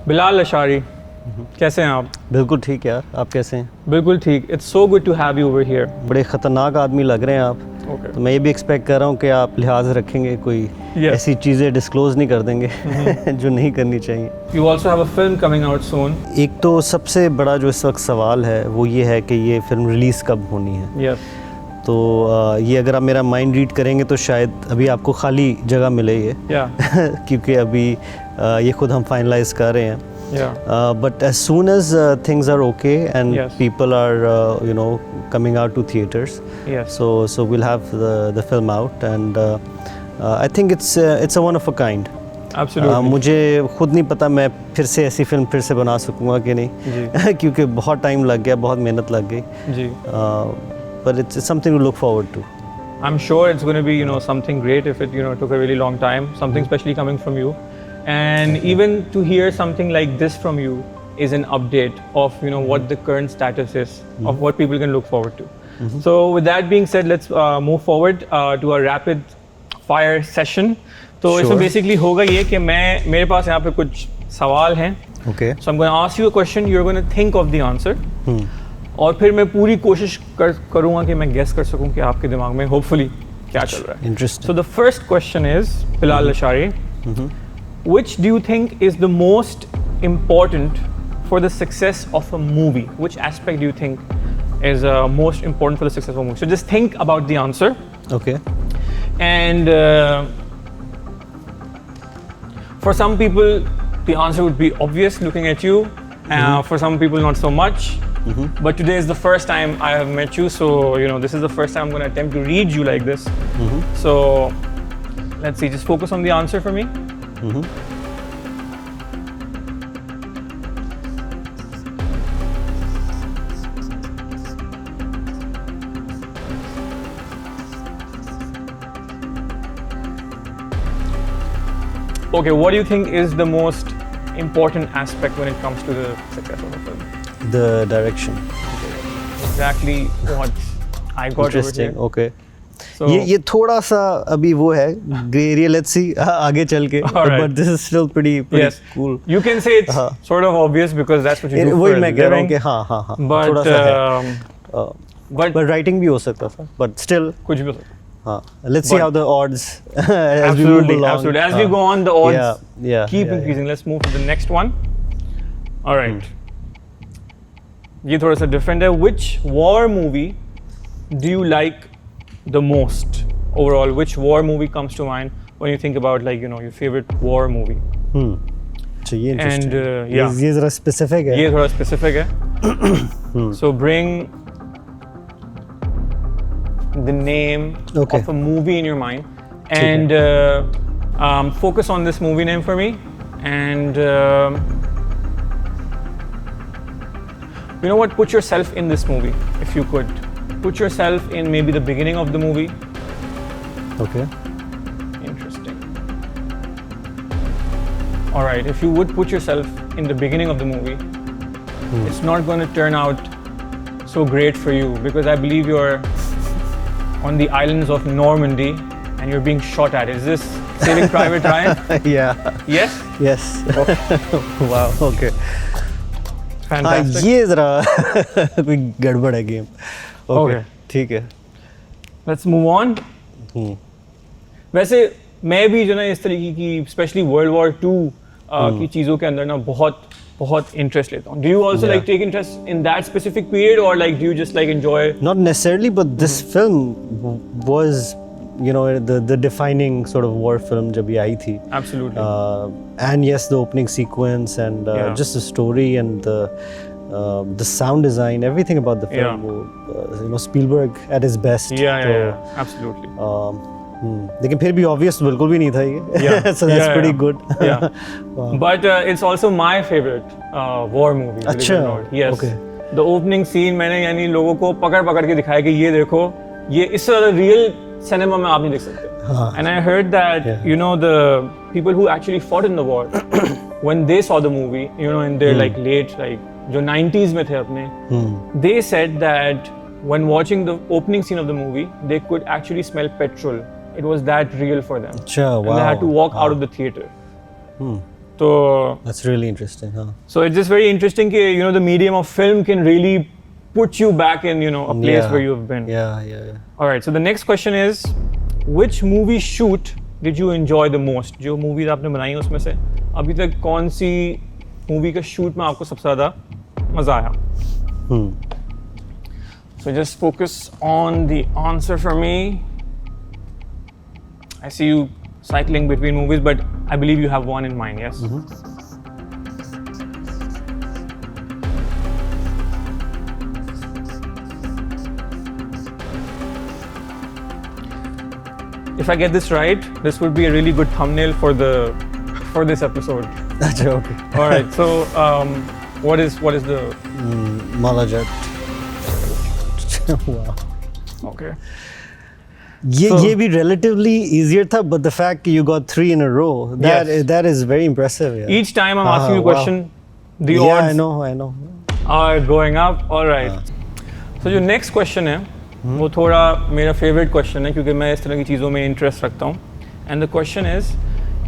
बिलाल लशारी, कैसे हैं आप? बिल्कुल ठीक यार, आप कैसे हैं? बिल्कुल ठीक. It's so good to have you over here. बड़े ख़तरनाक आदमी लग रहे हैं आप. Okay. तो मैं ये भी एक्सपेक्ट कर रहा हूँ कि आप लिहाज रखेंगे, कोई ऐसी चीज़ें डिस्क्लोज़ नहीं कर देंगे जो नहीं करनी चाहिए. You also have a film coming out soon. एक तो सबसे बड़ा जो इस वक्त सवाल है वो ये है कि ये फिल्म रिलीज़ कब होनी है. Yes. तो ये अगर आप मेरा माइंड रीड करेंगे तो शायद अभी आपको खाली जगह मिले ये. क्योंकि अभी ये खुद हम फाइनलाइज कर रहे हैं. But as soon as things are okay and people are coming out to theaters, so we'll have the film out, and I think it's a one of a kind. Absolutely. मुझे खुद नहीं पता मैं फिर से ऐसी फिल्म फिर से बना सकूँगा कि नहीं क्योंकि बहुत टाइम लग गया, बहुत मेहनत लग गई जी. But it's something to look forward to. I'm sure it's going to be something great if it took a really long time, something especially coming from you. And even to hear something like this from you is an update of what the current status is of what people can look forward to. So with that being said, let's move forward to a rapid fire session. तो इसमें basically होगा ये कि मेरे पास यहाँ पे कुछ सवाल हैं. Okay. So I'm going to ask you a question. You're going to think of the answer. और फिर मैं पूरी कोशिश करूँगा कि मैं guess कर सकूँ कि आपके दिमाग में hopefully क्या चल रहा है. Interesting. So the first question is, Bilal Lashari, which do you think is the most important for the success of a movie? Which aspect do you think is most important for the success of a movie? So just think about the answer. Okay. And for some people, the answer would be obvious looking at you. For some people, not so much. But today is the first time I have met you, so this is the first time I'm going to attempt to read you like this. So let's see. Just focus on the answer for me. Okay, what do you think is the most important aspect when it comes to the success of a film? The direction. Exactly what I got Interesting. over here. Okay. So, ये थोड़ा सा अभी वो है grey area. Let's see आगे चल के. But this is still pretty cool. You can say it's sort of obvious because that's what you do for a living. मैं कह रहा हूँ कि हाँ थोड़ा सा है. But writing भी हो सकता था. But still कुछ भी हो सकता. Let's see how the odds as we move along. Absolutely. As we go on, the odds keep increasing. Let's move to the next one. All right. ये थोड़ा सा different है. Which war movie do you like the most overall? Which war movie comes to mind when you think about your favorite war movie? So ये interesting. And ये ज़रा specific है. ये थोड़ा specific है. So bring the name of a movie in your mind and focus on this movie name for me, and put yourself in this movie. If you could put yourself in maybe the beginning of the movie. Okay. Interesting. All right, if you would put yourself in the beginning of the movie, it's not going to turn out so great for you because I believe you're on the islands of Normandy and you're being shot at. Is this Saving Private Ryan? Yeah. Yes? Yes. Wow. Okay. Fantastic. ये ज़रा कोई गड़बड़ है game. Okay. ठीक है. Let's move on. वैसे मैं भी इस तरीके की स्पेशली वर्ल्ड वॉर 2 की चीज़ों के अंदर ना बहुत इंटरेस्ट लेता हूँ. Do you also take interest in that specific period, or do you just enjoy? Not necessarily, but this film was the defining sort of war film जब ये आई थी. Absolutely. And yes, the opening sequence and just the story and the sound design, everything about the film. Spielberg at his best. Yeah, absolutely. लेकिन फिर भी obvious बिल्कुल भी नहीं था ये. So that's pretty good. Yeah. But it's also my favorite war movie. अच्छा. Yes. Okay. The opening scene मैंने लोगों को पकड़ के दिखाया कि ये देखो, ये इस तरह real cinema में आप नहीं देख सकते. And I heard that the people who actually fought in the war, when they saw the movie, in their late जो 90s में थे अपने, they said that when watching the opening scene of the movie, they could actually smell petrol. It was that real for them. Wow. And they had to walk out of the theater. तो That's really interesting, huh? so it's just very interesting कि you know the medium of film can really put you back in you know a place Yeah. where you have been. Yeah. All right, so the next question is, which movie shoot did you enjoy the most? जो movies आपने बनाई हैं उसमें से अभी तक कौन सी movie का shoot में आपको सबसे ज़्यादा मज़ा आया? So just focus on the answer for me. I see you cycling between movies, but I believe you have one in mind, yes? If I get this right, this would be a really good thumbnail for this episode. That's okay. All right. So, what is the? Malajat. Wow. Okay. ये भी relatively easier था, but the fact you got 3 in a row, that is very impressive. Yeah. Each time I'm asking you a question, the Yeah, odds I know. are going up. All right. So जो next question है, वो थोड़ा मेरा favorite question है क्योंकि मैं इस तरह की चीज़ों में interest रखता हूँ. And the question is,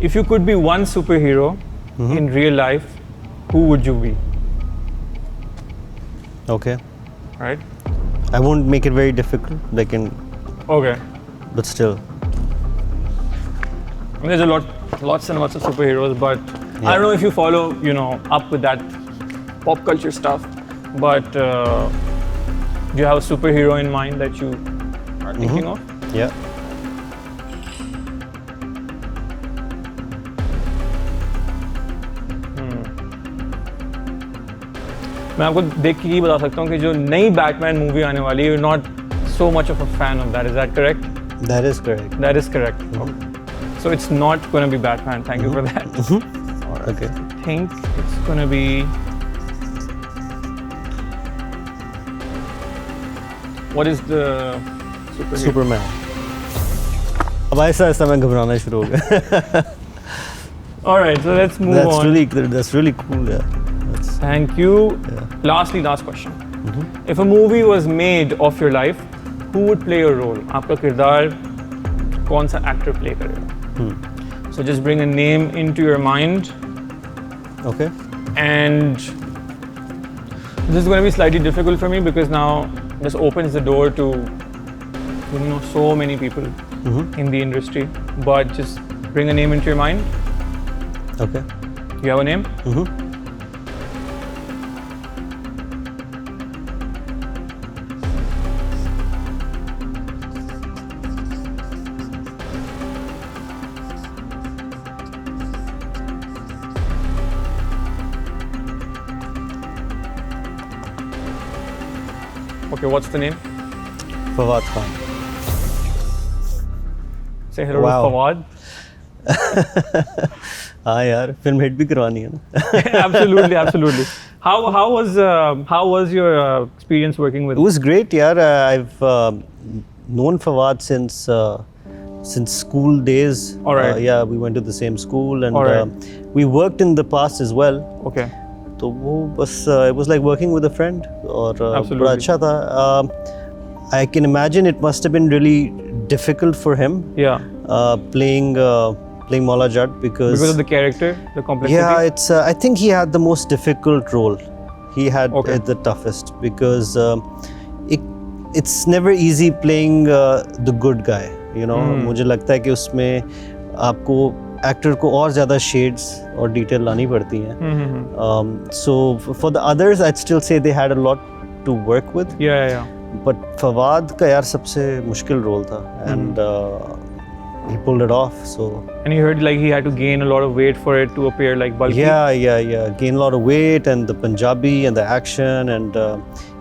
if you could be one superhero in real life, who would you be? Okay. Right? I won't make it very difficult, Okay. but still. There's lots and lots of superheroes, but I don't know if you follow, you know, up with that pop culture stuff. But do you have a superhero in mind that you are thinking of? Yeah. मैं आपको देख के ये बता सकता हूँ कि जो नई बैटमैन मूवी आने वाली है, you're not so much of a fan of that. Is that correct? That is correct. That is correct. Okay. So it's not going to be Batman. Thank you for that. All right. Okay. I think it's going to be. What is the superhero? Superman. अब ऐसा मैं घबराना शुरू हो गया. All right, so let's move on. That's really cool. Yeah. Thank you. Yeah. Last question. If a movie was made of your life, who would play your role? आपका किरदार कौन सा actor play करेगा? So just bring a name into your mind. Okay. And this is going to be slightly difficult for me because now this opens the door to you know so many people in the industry. But just bring a name into your mind. Okay. You have a name? Okay, what's the name? Fawad Khan. Say hello Wow. to Fawad. हाँ यार, film hit भी करवानी है ना. Absolutely. How was your experience working with? It was great, yaar. I've known Fawad since school days. All right. Yeah, we went to the same school and All right. we worked in the past as well. Okay. तो वो बस it was like working with a friend और बड़ा अच्छा था. I can imagine it must have been really difficult for him. Yeah. Playing Mola Jat because of the character, the complexity. Yeah, it's. I think he had the most difficult role. He had Okay. the toughest because it's never easy playing the good guy. You know, मुझे लगता है कि उसमें आपको actor को और ज़्यादा shades और डिटेल लानी पड़ती हैं. So for the others, I'd still say they had a lot to work with. Yeah. But Fawad का यार सबसे मुश्किल रोल था and he pulled it off. So And he heard like he had to gain a lot of weight for it to appear like bulky. yeah. Gain a lot of weight and the Punjabi and the action and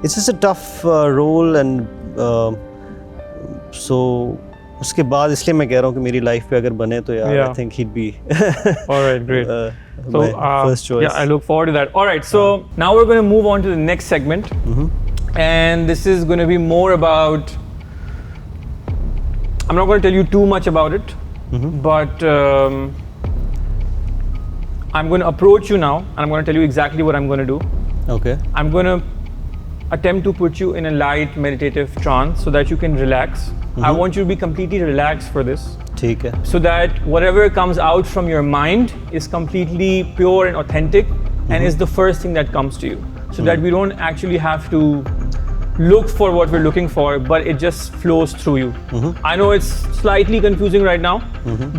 it's just a tough role and so उसके बाद इसलिए मैं कह रहा हूँ कि मेरी life पे अगर बने तो यार I think he'd be All right, great. So my first choice. Yeah, I look forward to that. All right, so now we're going to move on to the next segment, and this is going to be more about. I'm not going to tell you too much about it, but I'm going to approach you now, and I'm going to tell you exactly what I'm going to do. Okay. I'm going to attempt to put you in a light meditative trance so that you can relax. I want you to be completely relaxed for this. ठीक है. So that whatever comes out from your mind is completely pure and authentic and is the first thing that comes to you. So that we don't actually have to look for what we're looking for, but it just flows through you. I know it's slightly confusing right now,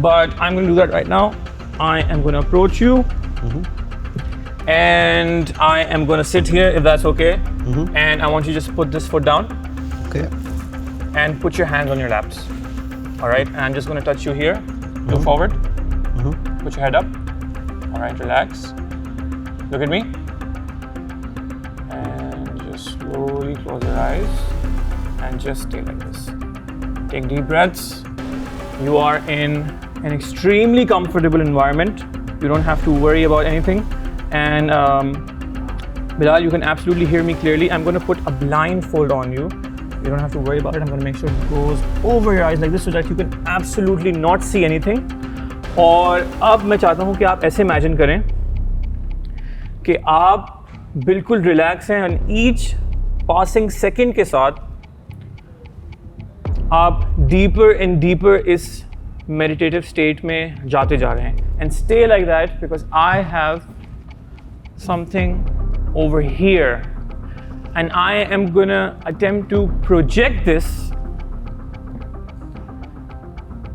but I'm going to do that right now. I am going to approach you and I am going to sit here if that's okay. And I want you to just put this foot down. Okay. And put your hands on your laps. All right, and I'm just going to touch you here. Look forward. Put your head up. All right, relax. Look at me. And just slowly close your eyes and just stay like this. Take deep breaths. You are in an extremely comfortable environment. You don't have to worry about anything. And Bilal, you can absolutely hear me clearly. I'm going to put a blindfold on you. You don't have to worry about it. I'm going to make sure it goes over your eyes like this so that you can absolutely not see anything. और अब मैं चाहता हूँ कि आप ऐसे imagine करें कि आप बिल्कुल relax हैं and each passing second के साथ आप deeper and deeper इस meditative state में जाते जा रहे हैं. And stay like that because I have something over here. And I am gonna attempt to project this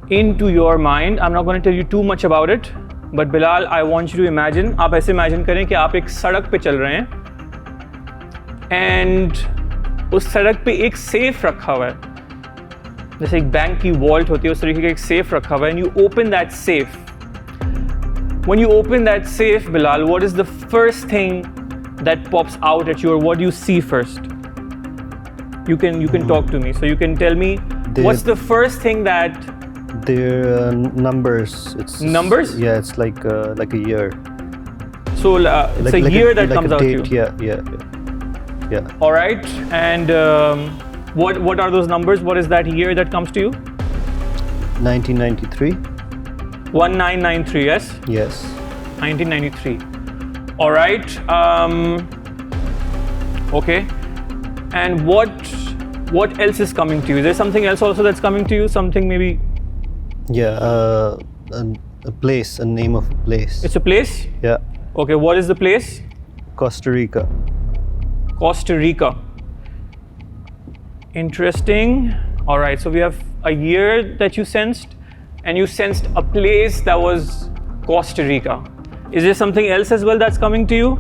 into your mind. I'm not gonna tell you too much about it, but Bilal, I want you to imagine. आप ऐसे imagine करें कि आप एक सड़क पे चल रहे हैं and उस सड़क पे एक safe रखा हुआ है, जैसे एक बैंक की vault होती है उस तरीके का एक safe रखा हुआ है, and you open that safe. When you open that safe, Bilal, what is the first thing that pops out at you, or what do you see first? You can talk to me, so you can tell me what's the first thing that. They're numbers. It's numbers. Yeah, it's like a year. So it's a year that comes out to you. Yeah. All right, and what are those numbers? What is that year that comes to you? 1993. 1993. Yes. Yes. 1993. All right. Okay. And what else is coming to you? Is there something else also that's coming to you? Something maybe? Yeah. A place. A name of a place. It's a place? Yeah. Okay. What is the place? Costa Rica. Costa Rica. Interesting. All right. So we have a year that you sensed, and you sensed a place that was Costa Rica. Is there something else as well that's coming to you?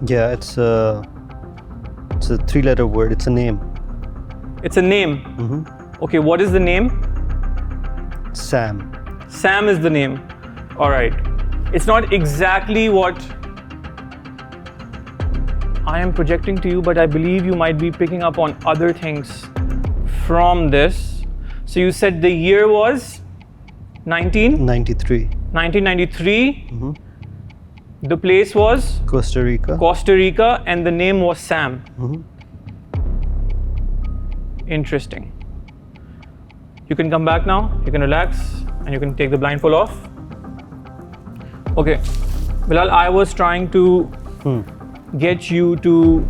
Yeah, it's a 3-letter word. It's a name. It's a name? Okay, what is the name? Sam. Sam is the name. All right. It's not exactly what I am projecting to you, but I believe you might be picking up on other things from this. So you said the year was 1993. 1993. The place was Costa Rica. Costa Rica, and the name was Sam. Interesting. You can come back now. You can relax, and you can take the blindfold off. Okay, Bilal, I was trying to get you to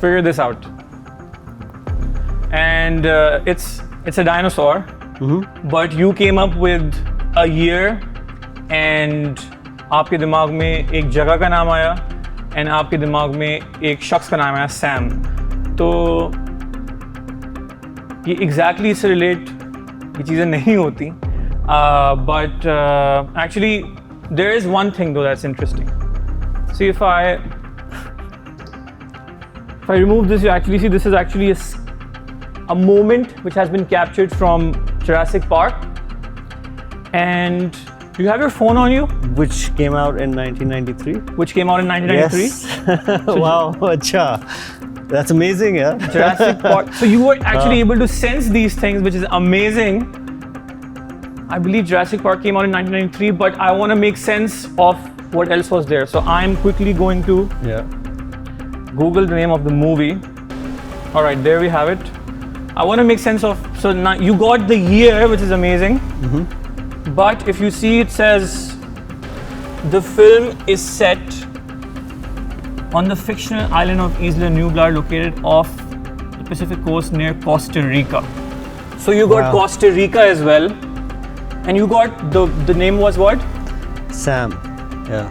figure this out, and it's a dinosaur. But you came up with a year, and आपके दिमाग में एक जगह का नाम आया, and आपके दिमाग में एक शख्स का नाम आया, Sam. तो ये exactly इससे relate ये चीज़ें नहीं होती, but actually there is one thing though that's interesting. See, if I remove this, you actually see this is actually a moment which has been captured from Jurassic Park. And do you have your phone on you? Which came out in 1993. Which came out in 1993? Yes. Wow, acha. That's amazing, yeah. Jurassic Park. So you were actually able to sense these things, which is amazing. I believe Jurassic Park came out in 1993, but I want to make sense of what else was there. So I'm quickly going to Google the name of the movie. All right, there we have it. I want to make sense of, so now you got the year, which is amazing. But if you see, it says the film is set on the fictional island of Isla Nublar, located off the Pacific coast near Costa Rica. So you got Costa Rica as well, and you got the name was what? Sam. Yeah.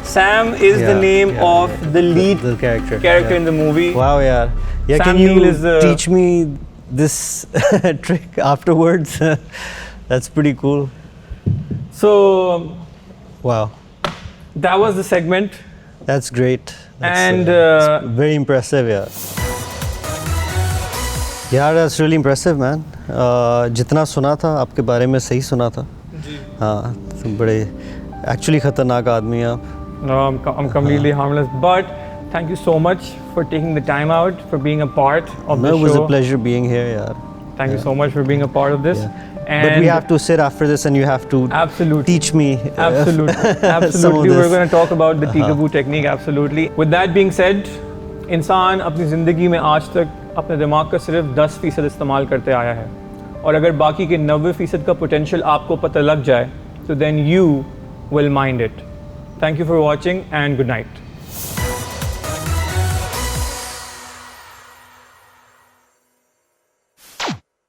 Sam is the name of the lead the character in the movie. Wow, yeah. Yeah, Sam can you Neill is teach me this trick afterwards? That's pretty cool. So, wow. That was the segment. That's great. And it's very impressive, yeah. Yeah, that's really impressive, man. जितना सुना था आपके बारे में सही सुना था. हाँ, बड़े actually खतरनाक आदमी हैं आप. No, I'm completely harmless. But thank you so much for taking the time out, for being a part of the show. It was a pleasure being here, yaar. Thank you so much for being a part of this. Yeah. And but we have to sit after this and you have to teach me. Absolutely. We're going to talk about the peekaboo technique, absolutely. With that being said, इंसान अपनी ज़िंदगी में आज तक अपने दिमाग का सिर्फ 10% इस्तेमाल करते आया है, और अगर बाकी के 90% का पोटेंशियल आपको पता लग जाए, तो then you will mind it. Thank you for watching and good night.